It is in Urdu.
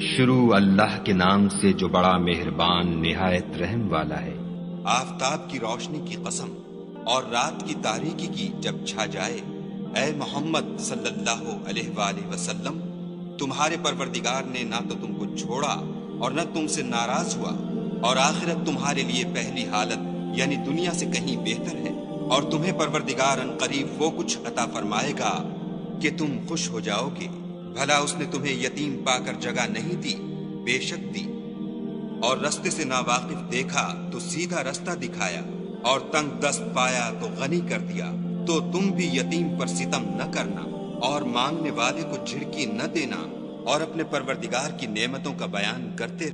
شروع اللہ کے نام سے جو بڑا مہربان نہایت رحم والا ہے۔ آفتاب کی روشنی کی قسم اور رات کی تاریکی کی جب چھا جائے، اے محمد صلی اللہ علیہ وآلہ وسلم، تمہارے پروردگار نے نہ تو تم کو چھوڑا اور نہ تم سے ناراض ہوا، اور آخرت تمہارے لیے پہلی حالت یعنی دنیا سے کہیں بہتر ہے، اور تمہیں پروردگار ان قریب وہ کچھ عطا فرمائے گا کہ تم خوش ہو جاؤ گے۔ بھلا اس نے تمہیں یتیم پا کر جگہ نہیں دی؟ بے شک دی، اور رستے سے ناواقف دیکھا تو سیدھا رستہ دکھایا، اور تنگ دست پایا تو غنی کر دیا۔ تو تم بھی یتیم پر ستم نہ کرنا، اور مانگنے والے کو جھڑکی نہ دینا، اور اپنے پروردگار کی نعمتوں کا بیان کرتے